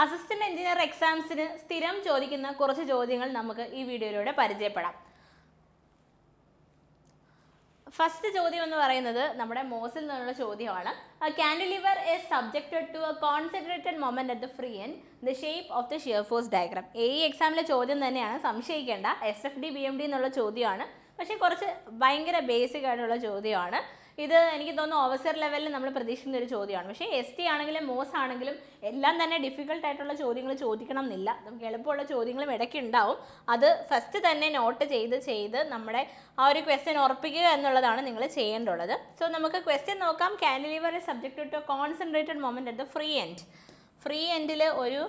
Assistant engineer എക്സാംസിന് സ്ഥിരം ചോദിക്കുന്ന കുറച്ച് ചോദ്യങ്ങൾ നമുക്ക് ഈ വീഡിയോയിലൂടെ പരിചയപ്പെടാം. ഫസ്റ്റ് ചോദ്യം എന്ന് പറയുന്നത് നമ്മുടെ മോസിൽ നിന്നുള്ള ചോദ്യമാണ്. Cantilever is subjected to a concentrated moment at the free end the shape of the shear force diagram. ഈ എക്സാമിലെ ചോദ്യം തന്നെയാണ്, സംശയിക്കേണ്ട. SFD BMD എന്നുള്ള ചോദ്യമാണ്, പക്ഷേ കുറച്ച് ഭയങ്കര ബേസിക് ആയിട്ടുള്ള ചോദ്യമാണ്. ഇത് എനിക്ക് തോന്നുന്നു ഓവർസിയർ ലെവലിൽ നമ്മൾ പ്രതീക്ഷിക്കുന്ന ഒരു ചോദ്യമാണ്. പക്ഷേ ST ആണെങ്കിലും മോസ് ആണെങ്കിലും എല്ലാം തന്നെ ഡിഫിക്കൽട്ട് ആയിട്ടുള്ള ചോദ്യങ്ങൾ ചോദിക്കണം എന്നില്ല. നമുക്ക് എളുപ്പമുള്ള ചോദ്യങ്ങളും ഇടയ്ക്ക് ഉണ്ടാവും. അത് ഫസ്റ്റ് തന്നെ നോട്ട് ചെയ്ത് നമ്മുടെ ആ ഒരു ക്വസ്റ്റ്യൻ ഉറപ്പിക്കുക എന്നുള്ളതാണ് നിങ്ങൾ ചെയ്യേണ്ടുള്ളത്. സോ നമുക്ക് ക്വസ്റ്റ്യൻ നോക്കാം. Cantilever is subjected to concentrated moment at the free end. Free എൻഡിൽ ഒരു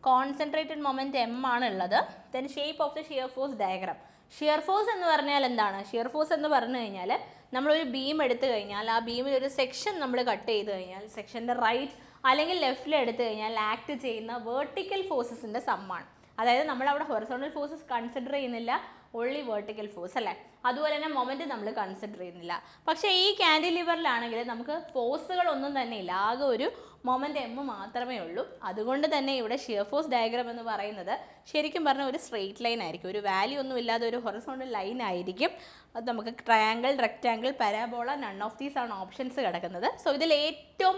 കോൺസെൻട്രേറ്റഡ് മൊമെന്റ് M ആണ് ഉള്ളത്. Then shape of the shear force diagram. Shear force എന്ന് പറഞ്ഞാൽ എന്താണ്? ഷിയർ ഫോഴ്സ് എന്ന് പറഞ്ഞു കഴിഞ്ഞാൽ നമ്മളൊരു ബീം എടുത്തു കഴിഞ്ഞാൽ ആ ബീമിൽ ഒരു സെക്ഷൻ നമ്മൾ കട്ട് ചെയ്ത് കഴിഞ്ഞാൽ സെക്ഷൻ്റെ റൈറ്റ് അല്ലെങ്കിൽ ലെഫ്റ്റിൽ എടുത്തു കഴിഞ്ഞാൽ ആക്ട് ചെയ്യുന്ന വേർട്ടിക്കൽ ഫോഴ്സസിൻ്റെ സമ്മാണ്. അതായത് നമ്മളവിടെ ഹൊറിസോണ്ടൽ ഫോഴ്സസ് കൺസിഡർ ചെയ്യുന്നില്ല, ഓൺലി വേർട്ടിക്കൽ ഫോഴ്സ് അല്ലേ. അതുപോലെ തന്നെ മൊമെൻറ്റ് നമ്മൾ കൺസിഡർ ചെയ്യുന്നില്ല. പക്ഷേ ഈ കാൻഡിലിവറിലാണെങ്കിൽ നമുക്ക് ഫോഴ്സുകളൊന്നും തന്നെ ഇല്ല, ആകെ ഒരു മൊമെൻറ്റ് M മാത്രമേ ഉള്ളൂ. അതുകൊണ്ട് തന്നെ ഇവിടെ ഷിയർ ഫോഴ്സ് ഡയഗ്രാം എന്ന് പറയുന്നത് ശരിക്കും പറഞ്ഞാൽ ഒരു സ്ട്രെയിറ്റ് ലൈൻ ആയിരിക്കും, ഒരു വാല്യൂ ഒന്നും ഇല്ലാതെ ഒരു ഹൊറിസോണ്ടൽ ലൈൻ ആയിരിക്കും. അത് നമുക്ക് triangle, rectangle, parabola, none of these ആണ് ഓപ്ഷൻസ് കിടക്കുന്നത്. സോ ഇതിൽ ഏറ്റവും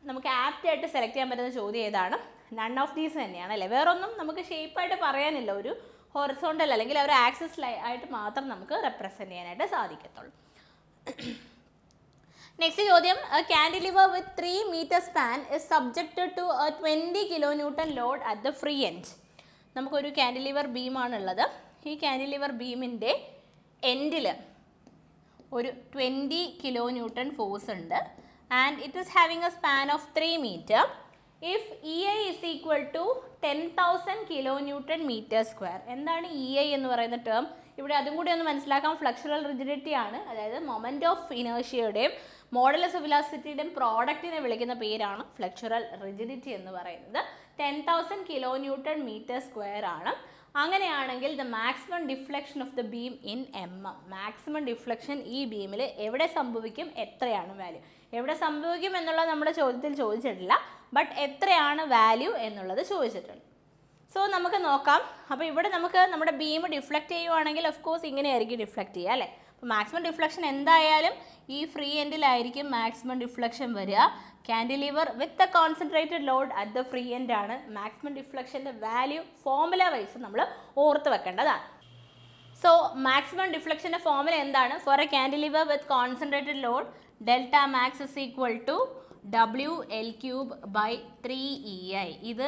നമുക്ക് ആപ്റ്റ് ആയിട്ട് സെലക്ട് ചെയ്യാൻ പറ്റുന്ന ചോദ്യം ഏതാണ്? നൺ ഓഫ് ദീസ് തന്നെയാണ് അല്ലേ. വേറൊന്നും നമുക്ക് ഷേപ്പായിട്ട് പറയാനില്ല, ഒരു ഹൊറിസോണ്ടൽ അല്ലെങ്കിൽ ഒരു ആക്സിസ് ആയിട്ട് മാത്രം നമുക്ക് റെപ്രസെൻറ്റ് ചെയ്യാനായിട്ട് സാധിക്കത്തുള്ളൂ. നെക്സ്റ്റ് ചോദ്യം, cantilever with 3 meter span is subjected to 20 kN load at the free end. നമുക്കൊരു കാൻഡിലിവർ ബീമാണുള്ളത്. ഈ കാൻഡിലിവർ ബീമിൻ്റെ എൻഡിൽ ഒരു 20 kN ഫോഴ്സ് ഉണ്ട്. And it is having a span of 3 meter. If EI is equal to 10,000 kN meter square. എന്താണ് EI എന്ന് പറയുന്ന ടേം? ഇവിടെ അതും കൂടി ഒന്ന് മനസ്സിലാക്കാം. ഫ്ലക്ചറൽ റിജിഡിറ്റി ആണ്, അതായത് മൊമെൻറ്റ് ഓഫ് ഇനേർഷ്യയുടെയും മോഡുലസ് ഓഫ് വെലോസിറ്റിയുടെയും പ്രോഡക്റ്റിനെ വിളിക്കുന്ന പേരാണ് ഫ്ലക്ചറൽ റിജിഡിറ്റി എന്ന് പറയുന്നത്. 10,000 kN meter square ആണ്. അങ്ങനെയാണെങ്കിൽ the maximum deflection of the beam in mm. Maximum deflection ഈ ബീമിൽ എവിടെ സംഭവിക്കും, എത്രയാണ് വാല്യൂ? എവിടെ സംഭവിക്കും എന്നുള്ളത് നമ്മുടെ ചോദ്യത്തിൽ ചോദിച്ചിട്ടില്ല, ബട്ട് എത്രയാണ് വാല്യൂ എന്നുള്ളത് ചോദിച്ചിട്ടുണ്ട്. സോ നമുക്ക് നോക്കാം. അപ്പോൾ ഇവിടെ നമുക്ക് നമ്മുടെ ബീം ഡിഫ്ലക്റ്റ് ചെയ്യുവാണെങ്കിൽ ഓഫ് കോഴ്സ് ഇങ്ങനെയായിരിക്കും ഡിഫ്ലക്റ്റ് ചെയ്യുക അല്ലേ. അപ്പോൾ മാക്സിമം ഡിഫ്ലക്ഷൻ എന്തായാലും ഈ ഫ്രീ എൻഡിലായിരിക്കും മാക്സിമം ഡിഫ്ലക്ഷൻ വരിക. Cantilever with a concentrated load at the free end ആണ്. മാക്സിമം ഡിഫ്ലക്ഷൻ്റെ വാല്യൂ ഫോർമുല വൈസ് നമ്മൾ ഓർത്ത് വെക്കേണ്ടതാണ്. സോ മാക്സിമം ഡിഫ്ലക്ഷൻ്റെ ഫോർമുല എന്താണ്? For a cantilever with concentrated load delta max is equal to WL3/3EI. ഇത്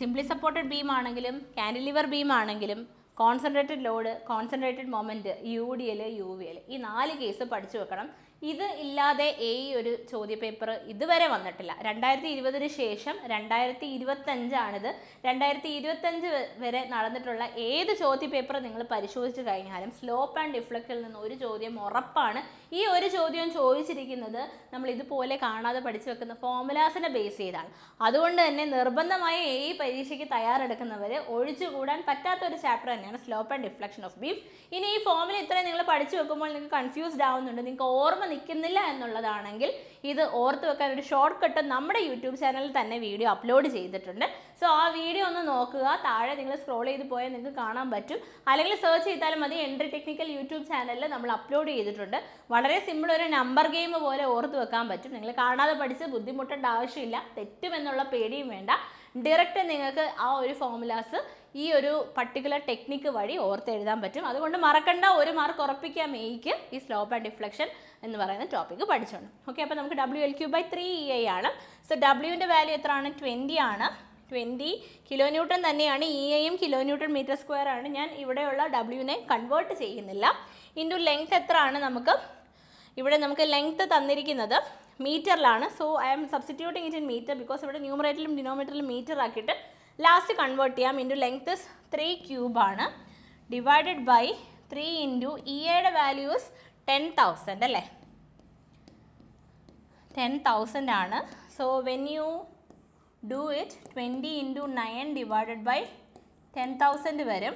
സിംപ്ലി സപ്പോർട്ടഡ് ബീം ആണെങ്കിലും cantilever beam ആണെങ്കിലും concentrated load, concentrated moment, UDL, UVL, ഈ 4 കേസ് പഠിച്ചു വെക്കണം. ഇത് ഇല്ലാതെ ഈ ഒരു ചോദ്യപേപ്പർ ഇതുവരെ വന്നിട്ടില്ല. 2020 ശേഷം 2025ആണിത്. 2025 വരെ നടന്നിട്ടുള്ള ഏത് ചോദ്യപേപ്പർ നിങ്ങൾ പരിശോധിച്ച് കഴിഞ്ഞാലും സ്ലോപ്പ് ആൻഡ് ഡിഫ്ലക്റ്റിൽ നിന്ന് ഒരു ചോദ്യം ഉറപ്പാണ്. ഈ ഒരു ചോദ്യം ചോദിച്ചിരിക്കുന്നത് നമ്മൾ ഇതുപോലെ കാണാതെ പഠിച്ചു വെക്കുന്ന ഫോർമുലാസിനെ ബേസ് ചെയ്താണ്. അതുകൊണ്ട് തന്നെ നിർബന്ധമായ ഈ പരീക്ഷയ്ക്ക് തയ്യാറെടുക്കുന്നവർ ഒഴിച്ചുകൂടാൻ പറ്റാത്തൊരു ചാപ്റ്റർ തന്നെയാണ് slope and deflection of beam. ഇനി ഈ ഫോർമുല ഇത്രയും നിങ്ങൾ പഠിച്ചു വെക്കുമ്പോൾ നിങ്ങൾക്ക് കൺഫ്യൂസ്ഡ് ആവുന്നുണ്ട്, നിങ്ങൾക്ക് ഓർമ്മ നിൽക്കുന്നില്ല എന്നുള്ളതാണെങ്കിൽ ഇത് ഓർത്ത് വെക്കാൻ ഒരു ഷോർട്ട് കട്ട് നമ്മുടെ യൂട്യൂബ് ചാനലിൽ തന്നെ വീഡിയോ അപ്ലോഡ് ചെയ്തിട്ടുണ്ട്. സോ ആ വീഡിയോ ഒന്ന് നോക്കുക. താഴെ നിങ്ങൾ സ്ക്രോൾ ചെയ്ത് പോയാൽ നിങ്ങൾക്ക് കാണാൻ പറ്റും, അല്ലെങ്കിൽ സെർച്ച് ചെയ്താലും മതി. എൻട്രി ടെക്നിക്കൽ യൂട്യൂബ് ചാനലിൽ നമ്മൾ അപ്ലോഡ് ചെയ്തിട്ടുണ്ട്. വളരെ സിമ്പിൾ, ഒരു നമ്പർ ഗെയിം പോലെ ഓർത്ത് വെക്കാൻ പറ്റും. നിങ്ങൾ കാണാതെ പഠിച്ച് ബുദ്ധിമുട്ടേണ്ട ആവശ്യമില്ല, തെറ്റുമെന്നുള്ള പേടിയും വേണ്ട. ഡയറക്റ്റ് നിങ്ങൾക്ക് ആ ഒരു ഫോർമുലാസ് ഈ ഒരു പർട്ടിക്കുലർ ടെക്നിക്ക് വഴി ഓർത്ത് എഴുതാൻ പറ്റും. അതുകൊണ്ട് മറക്കണ്ട, 1 മാർക്ക് ഉറപ്പിക്കാൻ മേയ്ക്ക് ഈ സ്ലോപ്പ് ആൻഡ് ഡിഫ്ലക്ഷൻ എന്ന് പറയുന്ന ടോപ്പിക്ക് പഠിച്ചോണം. ഓക്കെ, അപ്പോൾ നമുക്ക് WL3/3EI ആണ്. സോ ഡബ്ല്യുവിൻ്റെ വാല്യൂ എത്രയാണ്? 20 ആണ്. 20 kN തന്നെയാണ്. EIയും kN meter square ആണ്. ഞാൻ ഇവിടെയുള്ള ഡബ്ല്യുവിനെ കൺവേർട്ട് ചെയ്യുന്നില്ല. ഇൻറ്റു ലെങ്ത് എത്രയാണ്? ഇവിടെ നമുക്ക് ലെങ്ത് തന്നിരിക്കുന്നത് മീറ്ററിലാണ്. So I am substituting it in metre because ഇവിടെ ന്യൂമറേറ്ററിലും ഡിനോമിനേറ്ററിലും മീറ്റർ ആക്കിയിട്ട് ലാസ്റ്റ് കൺവേർട്ട് ചെയ്യാം. ഇൻറ്റു ലെങ്ത് 3³ ആണ്. ഡിവൈഡഡ് ബൈ 3 ഇൻറ്റു EIയുടെ വാല്യൂസ് 10,000 അല്ലേ. 10,000 ആണ്. So when you do it 20 into 9 divided by 10,000 വരും.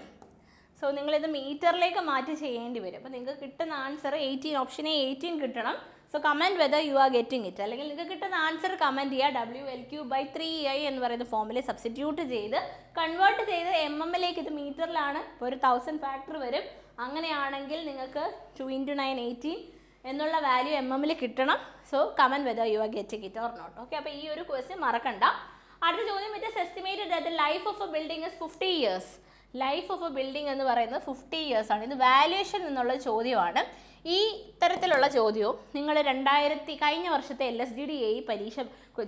സോ നിങ്ങളിത് മീറ്ററിലേക്ക് മാറ്റി ചെയ്യേണ്ടി വരും. അപ്പോൾ നിങ്ങൾക്ക് കിട്ടുന്ന ആൻസർ 18, ഓപ്ഷൻ A 18 കിട്ടണം. So comment whether you are getting it. അല്ലെങ്കിൽ നിങ്ങൾക്ക് കിട്ടുന്ന ആൻസർ കമൻറ്റ് ചെയ്യുക. WL3/3EI എന്ന് പറയുന്ന ഫോമിൽ സബ്സ്റ്റിറ്റ്യൂട്ട് ചെയ്ത് കൺവേർട്ട് ചെയ്ത് MM-ലേക്ക്, ഇത് മീറ്ററിലാണ്, ഇപ്പോൾ ഒരു 1000 ഫാക്ടർ വരും. അങ്ങനെയാണെങ്കിൽ നിങ്ങൾക്ക് 2 × 9 18 എന്നുള്ള വാല്യൂ MM-ൽ കിട്ടണം. So comment whether you are getting it or not. Okay, അപ്പോൾ ഈ ഒരു ക്വസ്റ്റ്യൻ മറക്കണ്ട. അടുത്ത ചോദ്യം, it is estimated that the life of a building is 50 years. Life of a building എന്ന് പറയുന്നത് 50 years ആണ്. ഇത് വാല്യുവേഷൻ എന്നുള്ള ചോദ്യമാണ്. ഈ തരത്തിലുള്ള ചോദ്യവും നിങ്ങൾ കഴിഞ്ഞ വർഷത്തെ LSDDA പരീക്ഷ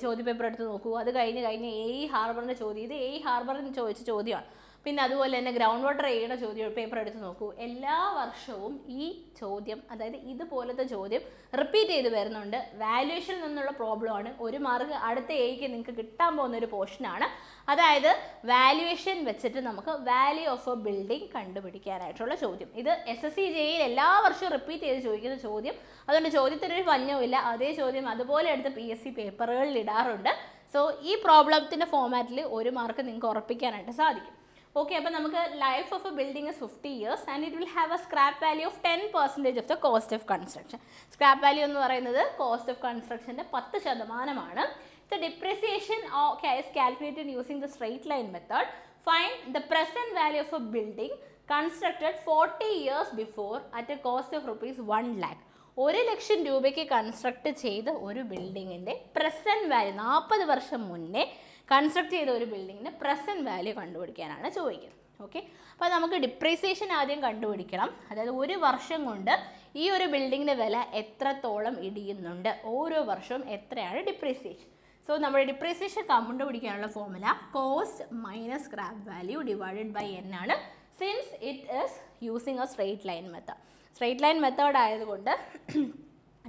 ചോദ്യപേപ്പർ എടുത്ത് നോക്കൂ. അത് കഴിഞ്ഞ് AE ഹാർബറിൻ്റെ ചോദ്യം, ഇത് AE ഹാർബറിന് ചോദിച്ച ചോദ്യമാണ്. പിന്നെ അതുപോലെ തന്നെ ഗ്രൗണ്ട് വാട്ടർ എയുടെ ചോദ്യം പേപ്പർ എടുത്ത് നോക്കൂ. എല്ലാ വർഷവും ഈ ചോദ്യം, അതായത് ഇതുപോലത്തെ ചോദ്യം റിപ്പീറ്റ് ചെയ്ത് വരുന്നുണ്ട്. വാല്യുവേഷനിൽ നിന്നുള്ള പ്രോബ്ലമാണ്. 1 മാർക്ക് അടുത്ത എയ്ക്ക് നിങ്ങൾക്ക് കിട്ടാൻ പോകുന്ന ഒരു പോർഷനാണ്. അതായത് വാല്യുവേഷൻ വെച്ചിട്ട് നമുക്ക് വാല്യൂ ഓഫ് എ ബിൽഡിംഗ് കണ്ടുപിടിക്കാനായിട്ടുള്ള ചോദ്യം. ഇത് SSCJയിൽ എല്ലാ വർഷവും റിപ്പീറ്റ് ചെയ്ത് ചോദിക്കുന്ന ചോദ്യം. അതുകൊണ്ട് ചോദ്യത്തിനൊരു പഞ്ഞവുമില്ല. അതേ ചോദ്യം അതുപോലെ എടുത്ത് PSC പേപ്പറുകളിൽ ഇടാറുണ്ട്. സോ ഈ പ്രോബ്ലത്തിൻ്റെ ഫോമാറ്റിൽ 1 മാർക്ക് നിങ്ങൾക്ക് ഉറപ്പിക്കാനായിട്ട് സാധിക്കും. ഓക്കെ, അപ്പോൾ നമുക്ക് life of a building is 50 years and it will have A scrap value of 10% of the cost of construction. Scrap value എന്ന് പറയുന്നത് കോസ്റ്റ് ഓഫ് കൺസ്ട്രക്ഷൻ്റെ 10%. The depreciation is calculated using the straight line method. Find the present value of a building constructed 40 years before at a cost of ₹1 lakh. 1 ലക്ഷം രൂപയ്ക്ക് construct ചെയ്ത ഒരു ബിൽഡിങ്ങിൻ്റെ present value, 40 വർഷം മുന്നേ construct ചെയ്ത ഒരു ബിൽഡിങ്ങിൻ്റെ പ്രസൻറ്റ് വാല്യൂ കണ്ടുപിടിക്കാനാണ് ചോദിക്കുന്നത്. ഓക്കെ, അപ്പോൾ നമുക്ക് ഡിപ്രീസിയേഷൻ ആദ്യം കണ്ടുപിടിക്കണം. അതായത് 1 വർഷം കൊണ്ട് ഈ ഒരു ബിൽഡിങ്ങിൻ്റെ വില എത്രത്തോളം ഇടിയുന്നുണ്ട്, ഓരോ വർഷവും എത്രയാണ് ഡിപ്രീസിയേഷൻ. സോ നമ്മുടെ ഡിപ്രീസിയേഷൻ കണ്ടുപിടിക്കാനുള്ള formula cost minus scrap value divided by N ആണ്. Since it is using a straight line method. Straight line method ആയതുകൊണ്ട്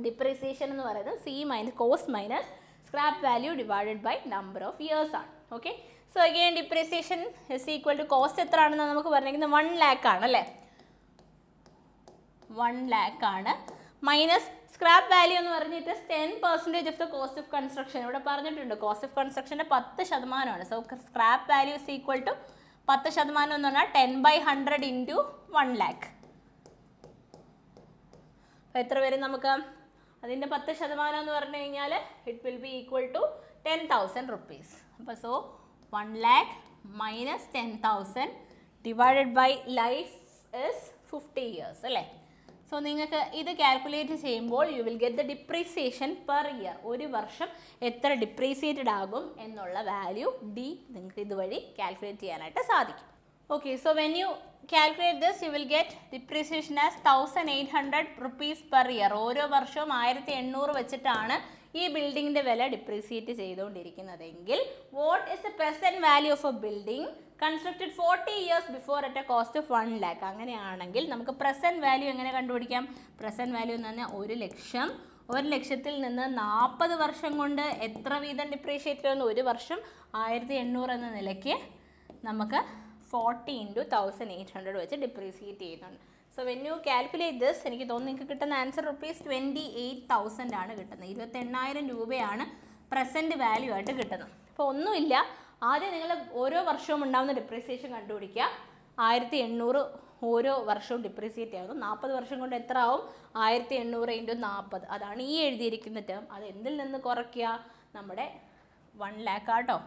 ഡിപ്രീസിയേഷൻ എന്ന് പറയുന്നത് cost minus scrap value divided by number of years ആണ്. Okay, so again depreciation is equal to cost എത്ര ആണെന്ന് നമുക്ക് പറഞ്ഞിരിക്കുന്നത് 1 lakh ആണ് അല്ലേ. 1 lakh ആണ്. മൈനസ് സ്ക്രാപ്പ് വാല്യൂ എന്ന് പറഞ്ഞിട്ട് 10% of the cost of construction. ഇവിടെ പറഞ്ഞിട്ടുണ്ട് കോസ്റ്റ് ഓഫ് കൺസ്ട്രക്ഷൻ്റെ 10%. So scrap value is equal to 10% എന്ന് പറഞ്ഞാൽ 10/100 ഇൻറ്റു 1 lakh. അപ്പോൾ എത്ര വരും നമുക്ക്? അതിൻ്റെ 10% എന്ന് പറഞ്ഞു കഴിഞ്ഞാൽ it will be equal to 10,000 rupees. അപ്പോൾ so 1 lakh minus 10,000 divided by life is 50 years അല്ലേ. സോ നിങ്ങൾക്ക് ഇത് കാൽക്കുലേറ്റ് ചെയ്യുമ്പോൾ you will get the depreciation per year. 1 വർഷം എത്ര ഡിപ്രീസിയേറ്റഡ് ആകും എന്നുള്ള വാല്യൂ നിങ്ങൾക്ക് ഇതുവഴി കാൽക്കുലേറ്റ് ചെയ്യാനായിട്ട് സാധിക്കും. Okay, so when U calculate this, you will get depreciation as 1,800 rupees per year. ഓരോ വർഷവും 1,800 വെച്ചിട്ടാണ് ഈ ബിൽഡിങ്ങിൻ്റെ വില ഡിപ്രീസിയേറ്റ് ചെയ്തുകൊണ്ടിരിക്കുന്നതെങ്കിൽ what is the present value of a building constructed 40 years before at a cost of 1 lakh. അങ്ങനെയാണെങ്കിൽ നമുക്ക് present value എങ്ങനെ കണ്ടുപിടിക്കാം? പ്രസൻറ്റ് വാല്യൂ എന്ന് പറഞ്ഞാൽ 1 ലക്ഷം. 1 ലക്ഷത്തിൽ നിന്ന് 40 വർഷം കൊണ്ട് എത്ര വീതം ഡിപ്രീഷിയേറ്റ് ചെയ്യുന്നു? 1 വർഷം 1,800 എന്ന നിലയ്ക്ക് നമുക്ക് 40 × 1,800 വെച്ച് ഡിപ്രീസിയേറ്റ് ചെയ്യുന്നുണ്ട്. So when U calculate this, എനിക്ക് തോന്നുന്നു നിങ്ങൾക്ക് കിട്ടുന്ന ആൻസർ ₹28,000 ആണ് കിട്ടുന്നത്. 28,000 രൂപയാണ് പ്രസൻറ്റ് വാല്യൂ ആയിട്ട് കിട്ടുന്നത്. അപ്പോൾ ഒന്നുമില്ല, ആദ്യം നിങ്ങൾ ഓരോ വർഷവും ഉണ്ടാകുന്ന ഡിപ്രീസിയേഷൻ കണ്ടുപിടിക്കുക. 1,800 ഓരോ വർഷവും ഡിപ്രീസിയേറ്റ് ആകുന്നു. 40 വർഷം കൊണ്ട് എത്ര ആവും? 1,800 × 40. അതാണ് ഈ എഴുതിയിരിക്കുന്ന ടേം. അത് എന്തിൽ നിന്ന് കുറയ്ക്കുക? നമ്മുടെ 1 lakh ആട്ടോ.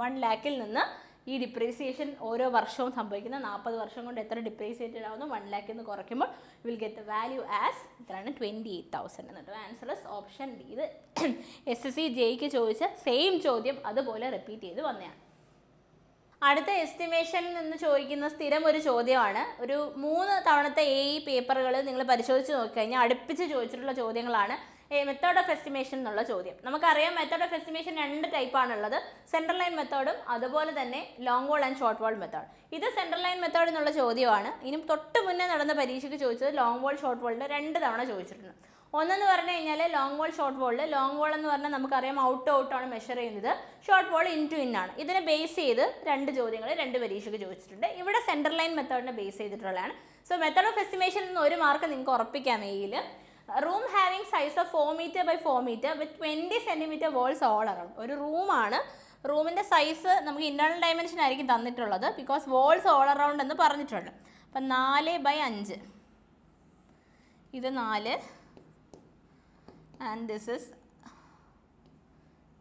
1 lakhൽ നിന്ന് ഈ ഡിപ്രീസിയേഷൻ ഓരോ വർഷവും സംഭവിക്കുന്ന 40 വർഷം കൊണ്ട് എത്ര ഡിപ്രീസിയേറ്റഡ് ആവുന്നു 1 lakh എന്ന് കുറയ്ക്കുമ്പോൾ will get the value as ഇത്രയാണ് 28,000 എന്നിട്ട് ആൻസർ ഇസ് ഓപ്ഷൻ ഡി. ഇത് SSCJക്ക് ചോദിച്ച സെയിം ചോദ്യം അതുപോലെ റിപ്പീറ്റ് ചെയ്ത് വന്നതാണ്. അടുത്ത എസ്റ്റിമേഷനിൽ നിന്ന് ചോദിക്കുന്ന സ്ഥിരം ഒരു ചോദ്യമാണ്. ഒരു 3 തവണത്തെ AE പേപ്പറുകൾ നിങ്ങൾ പരിശോധിച്ച് നോക്കിക്കഴിഞ്ഞാൽ അടുപ്പിച്ച് ചോദിച്ചിട്ടുള്ള ചോദ്യങ്ങളാണ്. മെത്തേഡ് ഓഫ് എസ്റ്റിമേഷൻ എന്നുള്ള ചോദ്യം. നമുക്കറിയാം മെത്തേഡ് ഓഫ് എസ്റ്റിമേഷൻ 2 ടൈപ്പാണുള്ളത്. സെൻട്രൽ ലൈൻ മെത്തേഡും അതുപോലെ തന്നെ long wall and short wall method. ഇത് സെൻട്രൽ ലൈൻ മെത്തേഡ് എന്നുള്ള ചോദ്യമാണ്. ഇനി തൊട്ട് മുന്നേ നടന്ന പരീക്ഷയ്ക്ക് ചോദിച്ചത് ലോങ് വോൾ ഷോർട്ട് വോളിൻ്റെ 2 തവണ ചോദിച്ചിട്ടുണ്ട്. ഒന്നെന്ന് പറഞ്ഞു കഴിഞ്ഞാൽ ലോങ് വോൾ ഷോർട്ട് വോളിൽ ലോങ് വോൾ എന്ന് പറഞ്ഞാൽ നമുക്കറിയാം ഔട്ടാണ് മെഷർ ചെയ്യുന്നത്. ഷോർട്ട് വോൾ ഇൻ ആണ്. ഇതിനെ ബേസ് ചെയ്ത് 2 ചോദ്യങ്ങൾ 2 പരീക്ഷയ്ക്ക് ചോദിച്ചിട്ടുണ്ട്. ഇവിടെ സെൻട്രൽ ലൈൻ മെത്തേഡിനെ ബേസ് ചെയ്തിട്ടുള്ളതാണ്. സോ മെത്തേഡ് ഓഫ് എസ്റ്റിമേഷൻ നിന്ന് 1 മാർക്ക് നിങ്ങൾക്ക് ഉറപ്പിക്കാം. Main room having size of 4 meter by 4 meter with 20 centimeter walls all around. ഒരു റൂമാണ്. റൂമിൻ്റെ സൈസ് നമുക്ക് ഇൻറ്റേർണൽ ഡയമെൻഷൻ ആയിരിക്കും തന്നിട്ടുള്ളത്. ബിക്കോസ് വാൾസ് ഓൾ അറൗണ്ട് എന്ന് പറഞ്ഞിട്ടുണ്ട്. അപ്പം 4/5 ഇത് 4 ആൻഡ് ദിസ് ഇസ്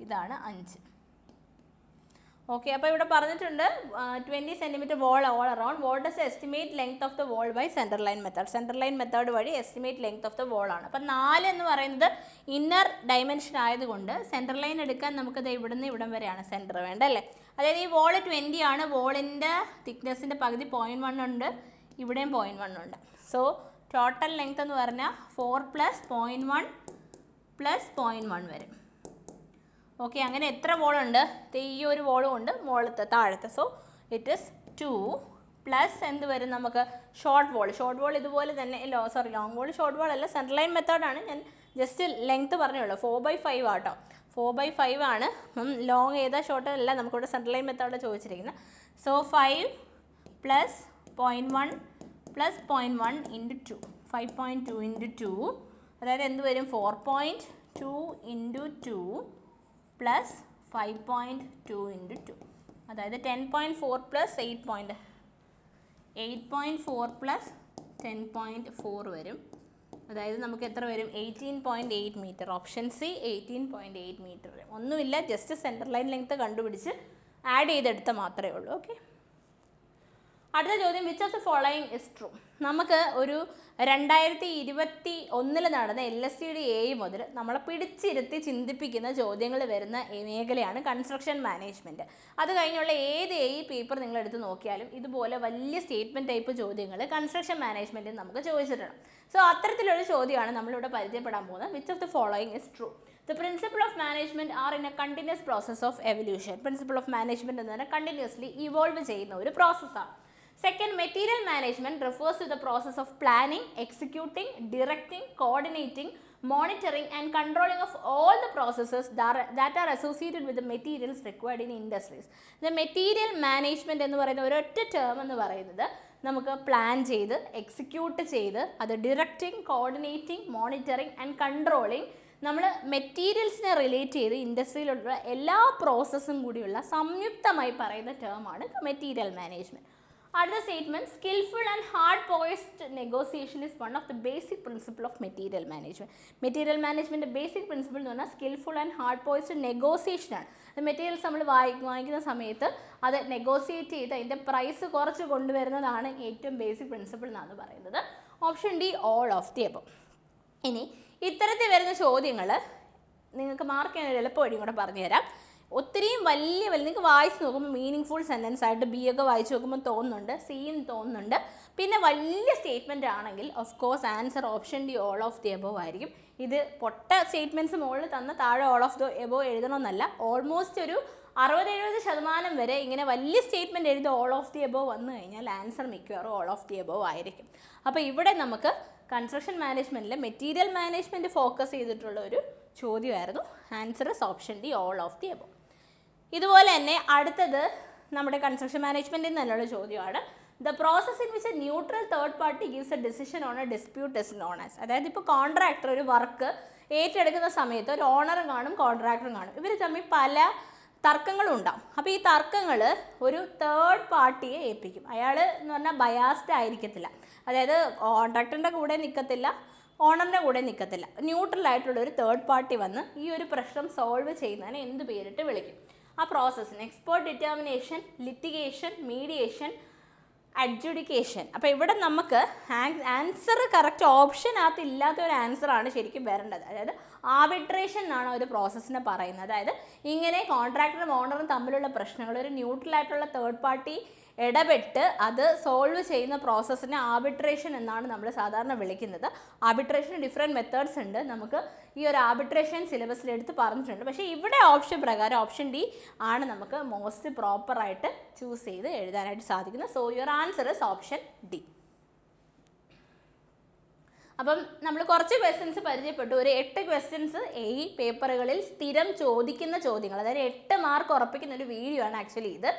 ഇതാണ് 5. ഓക്കെ, അപ്പോൾ ഇവിടെ പറഞ്ഞിട്ടുണ്ട് 20 centimetre wall all around. What is estimate length of the wall by centre line method. Centre line method വഴി estimate length of the wall ആണ്. അപ്പം 4 എന്ന് പറയുന്നത് ഇന്നർ ഡയമെൻഷൻ ആയതുകൊണ്ട് സെൻറ്റർ ലൈൻ എടുക്കാൻ നമുക്കത് ഇവിടുന്ന് ഇവിടം വരെയാണ് സെൻറ്റർ വേണ്ടല്ലേ. അതായത് ഈ വോൾ 20 ആണ്. വോളിൻ്റെ തിക്നെസ്സിൻ്റെ പകുതി 0.1 ഉണ്ട്, ഇവിടെയും 0.1 ഉണ്ട്. സോ ടോട്ടൽ ലെങ്ത് എന്ന് പറഞ്ഞാൽ 4 + 0.1 + 0.1 വരും. ഓക്കെ, അങ്ങനെ എത്ര വോളുണ്ട്? ഈ ഒരു വോളും ഉണ്ട് മുകളിലത്തെ താഴത്തെ. സോ ഇറ്റ് ഇസ് 2 പ്ലസ് എന്ത് വരും നമുക്ക്? Short wall. ഷോർട്ട് വോൾ ഇതുപോലെ തന്നെ ലോങ് വോൾ ഷോർട്ട് വോൾ അല്ല, സെൻട്രൽ ലൈൻ മെത്തേഡാണ്. ഞാൻ ജസ്റ്റ് ലെങ്ത്ത് പറഞ്ഞുള്ളൂ. 4/5 ആട്ടോ, 4/5 ആണ്. ലോങ് ഏതാ ഷോർട്ട് അല്ല, നമുക്കിവിടെ സെൻട്രൽ ലൈൻ മെത്തേഡാണ് ചോദിച്ചിരിക്കുന്നത്. സോ 5 + 0.1 + 0.1 × 2, 5.2 × 2, അതായത് എന്ത് വരും? 4.2 × 2 + 5.2 × 2, അതായത് 10.4 + 8.4 + 10.4 വരും. അതായത് നമുക്ക് എത്ര വരും? 18.8 മീറ്റർ. ഓപ്ഷൻ സി 18.8 മീറ്റർ വരും. ഒന്നുമില്ല, ജസ്റ്റ് സെൻറ്റർ ലൈൻ ലെങ്ത്ത് കണ്ടുപിടിച്ച് ആഡ് ചെയ്തെടുത്ത മാത്രമേ ഉള്ളൂ. ഓക്കെ, അടുത്ത ചോദ്യം, which of the following is true. നമുക്ക് ഒരു 2021 നടന്ന LSTD-A മുതൽ നമ്മളെ പിടിച്ചിരുത്തി ചിന്തിപ്പിക്കുന്ന ചോദ്യങ്ങൾ വരുന്ന മേഖലയാണ് കൺസ്ട്രക്ഷൻ മാനേജ്മെൻറ്റ്. അത് കഴിഞ്ഞുള്ള ഏത് പേപ്പർ നിങ്ങളെടുത്ത് നോക്കിയാലും ഇതുപോലെ വലിയ സ്റ്റേറ്റ്മെൻറ്റ് ടൈപ്പ് ചോദ്യങ്ങൾ കൺസ്ട്രക്ഷൻ മാനേജ്മെൻറ്റിൽ നമുക്ക് ചോദിച്ചിട്ടുണ്ട്. സോ അത്തരത്തിലൊരു ചോദ്യമാണ് നമ്മളിവിടെ പരിചയപ്പെടാൻ പോകുന്നത്. Which of the following is true. The principle of management are in a continuous process of evolution. Principle of management എന്ന് പറഞ്ഞാൽ കണ്ടിന്യൂസ്ലി ഇവോൾവ് ചെയ്യുന്ന ഒരു പ്രോസസ്സാണ്. Second, material management refers to the process of planning, executing, directing, coordinating, monitoring and controlling of all the processes that are associated with the materials required in industries. The material management എന്ന് പറയുന്ന ഒരൊറ്റ term എന്ന് പറയുന്നത് നമുക്ക് plan ചെയ്ത് execute ചെയ്ത് അത് directing, coordinating, monitoring and controlling, നമ്മൾ മെറ്റീരിയൽസിനെ റിലേറ്റ് ചെയ്ത് ഇൻഡസ്ട്രിയിലുള്ള എല്ലാ പ്രോസസ്സും കൂടിയുള്ള സംയുക്തമായി പറയുന്ന ടേമാണ് മെറ്റീരിയൽ മാനേജ്മെൻറ്റ്. അടുത്ത statement, skilful and hard poised negotiation is one of the basic principle of material management. Material management basic principle എന്ന് പറഞ്ഞാൽ സ്കിൽഫുൾ ആൻഡ് ഹാർഡ് പോയിസ്ഡ് നെഗോസിയേഷനാണ്. മെറ്റീരിയൽസ് നമ്മൾ വാങ്ങിക്കുന്ന സമയത്ത് അത് നെഗോസിയേറ്റ് ചെയ്ത് അതിൻ്റെ പ്രൈസ് കുറച്ച് കൊണ്ടുവരുന്നതാണ് ഏറ്റവും ബേസിക് പ്രിൻസിപ്പിൾ എന്നാണ് പറയുന്നത്. Option D, all of the above. ഇനി ഇത്തരത്തിൽ വരുന്ന ചോദ്യങ്ങൾ നിങ്ങൾക്ക് മാർക്ക് ചെയ്യാൻ എളുപ്പം വഴിയും കൂടെ പറഞ്ഞുതരാം. ഒത്തിരിയും വലിയ നിങ്ങൾക്ക് വായിച്ച് നോക്കുമ്പോൾ മീനിങ് ഫുൾ സെൻറ്റൻസ് ആയിട്ട് ബി ഒക്കെ വായിച്ച് നോക്കുമ്പോൾ തോന്നുന്നുണ്ട്, സിയും തോന്നുന്നുണ്ട്. പിന്നെ വലിയ സ്റ്റേറ്റ്മെൻറ്റ് ആണെങ്കിൽ of course answer option D, all of the above ആയിരിക്കും. ഇത് പൊട്ട സ്റ്റേറ്റ്മെൻറ്റ്സ് മുകളിൽ തന്ന താഴെ ഓൾ ഓഫ് ദി എബവ് എഴുതണമെന്നല്ല. ഓൾമോസ്റ്റ് ഒരു 60-70% വരെ ഇങ്ങനെ വലിയ സ്റ്റേറ്റ്മെൻറ്റ് എഴുതി ഓൾ ഓഫ് ദി എബവ് വന്നു കഴിഞ്ഞാൽ ആൻസർ മിക്കവാറും ഓൾ ഓഫ് ദി എബവ് ആയിരിക്കും. അപ്പോൾ ഇവിടെ നമുക്ക് കൺസ്ട്രക്ഷൻ മാനേജ്മെൻറ്റിൽ മെറ്റീരിയൽ മാനേജ്മെൻറ്റ് ഫോക്കസ് ചെയ്തിട്ടുള്ള ഒരു ചോദ്യമായിരുന്നു. Answer is option D, all of the above. ഇതുപോലെ തന്നെ അടുത്തത് നമ്മുടെ കൺസ്ട്രക്ഷൻ മാനേജ്മെൻറ്റിൽ നിന്നുള്ള ചോദ്യമാണ്. The process in which a neutral third party gives a decision on a dispute is known as. അതായത് ഇപ്പോൾ കോൺട്രാക്ടർ ഒരു വർക്ക് ഏറ്റെടുക്കുന്ന സമയത്ത് ഒരു ഓണറും കാണും, കോൺട്രാക്ടറും കാണും. ഇവർ തമ്മിൽ പല തർക്കങ്ങളും ഉണ്ടാവും. അപ്പോൾ ഈ തർക്കങ്ങൾ ഒരു തേർഡ് പാർട്ടിയെ ഏൽപ്പിക്കും. അയാൾ എന്ന് പറഞ്ഞാൽ ബയാസ്ഡ് ആയിരിക്കത്തില്ല. അതായത് കോൺട്രാക്ടറിൻ്റെ കൂടെ നിൽക്കത്തില്ല, ഓണറിൻ്റെ കൂടെ നിൽക്കത്തില്ല. ന്യൂട്രൽ ആയിട്ടുള്ള ഒരു തേർഡ് പാർട്ടി വന്ന് ഈ ഒരു പ്രശ്നം സോൾവ് ചെയ്യുന്നതിന് എന്ത് പേരിട്ട് വിളിക്കും? ആ പ്രോസസ്സിന് expert determination, litigation, mediation, adjudication. അപ്പോൾ ഇവിടെ നമുക്ക് ആൻസർ കറക്റ്റ് ഓപ്ഷനകത്ത് ഇല്ലാത്ത ഒരു ആൻസറാണ് ശരിക്കും വരേണ്ടത്. അതായത് ആർബിട്രേഷൻ എന്നാണ് ഒരു പ്രോസസ്സിനെ പറയുന്നത്. അതായത് ഇങ്ങനെ കോൺട്രാക്ടറും ഓണറും തമ്മിലുള്ള പ്രശ്നങ്ങൾ ഒരു ന്യൂട്രൽ ആയിട്ടുള്ള തേർഡ് പാർട്ടി ഇടപെട്ട് അത് സോൾവ് ചെയ്യുന്ന പ്രോസസ്സിനെ ആർബിട്രേഷൻ എന്നാണ് നമ്മൾ സാധാരണ വിളിക്കുന്നത്. ആർബിട്രേഷന് ഡിഫറെൻറ്റ് മെത്തേഡ്സ് ഉണ്ട്. നമുക്ക് ഈ ഒരു ആർബിട്രേഷൻ സിലബസിൽ എടുത്ത് പറഞ്ഞിട്ടുണ്ട്. പക്ഷേ ഇവിടെ ഓപ്ഷൻ പ്രകാരം ഓപ്ഷൻ ഡി ആണ് നമുക്ക് മോസ്റ്റ് പ്രോപ്പറായിട്ട് ചൂസ് ചെയ്ത് എഴുതാനായിട്ട് സാധിക്കുന്നത്. So your answer is option D. അപ്പം നമ്മൾ കുറച്ച് ക്വസ്റ്റ്യൻസ് പരിചയപ്പെട്ടു. ഒരു 8 ക്വസ്റ്റ്യൻസ് ഈ പേപ്പറുകളിൽ സ്ഥിരം ചോദിക്കുന്ന ചോദ്യങ്ങൾ, അതായത് 8 മാർക്ക് ഉറപ്പിക്കുന്ന ഒരു വീഡിയോ ആണ് ആക്ച്വലി ഇത്.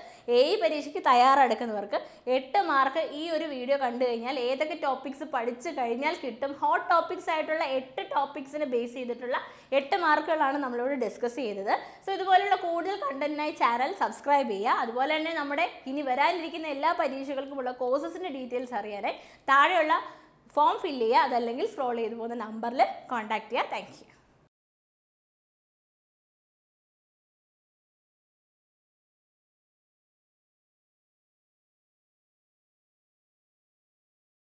പരീക്ഷയ്ക്ക് തയ്യാറെടുക്കുന്നവർക്ക് 8 മാർക്ക് ഈ ഒരു വീഡിയോ കണ്ടു കഴിഞ്ഞാൽ ഏതൊക്കെ ടോപ്പിക്സ് പഠിച്ചു കഴിഞ്ഞാൽ കിട്ടും. ഹോട്ട് ടോപ്പിക്സ് ആയിട്ടുള്ള 8 ടോപ്പിക്സിനെ ബേസ് ചെയ്തിട്ടുള്ള 8 മാർക്കുകളാണ് നമ്മളിവിടെ ഡിസ്കസ് ചെയ്തത്. സോ ഇതുപോലുള്ള കൂടുതൽ കണ്ടന്റിനായി ചാനൽ സബ്സ്ക്രൈബ് ചെയ്യുക. അതുപോലെ തന്നെ നമ്മുടെ ഇനി വരാനിരിക്കുന്ന എല്ലാ പരീക്ഷകൾക്കുമുള്ള കോഴ്സസിൻ്റെ ഡീറ്റെയിൽസ് അറിയാനായി താഴെയുള്ള ഫോം ഫില്ല് ചെയ്യുക, അതല്ലെങ്കിൽ സ്ക്രോൾ ചെയ്ത് പോകുന്ന നമ്പറിൽ കോൺടാക്ട് ചെയ്യുക. Thank you.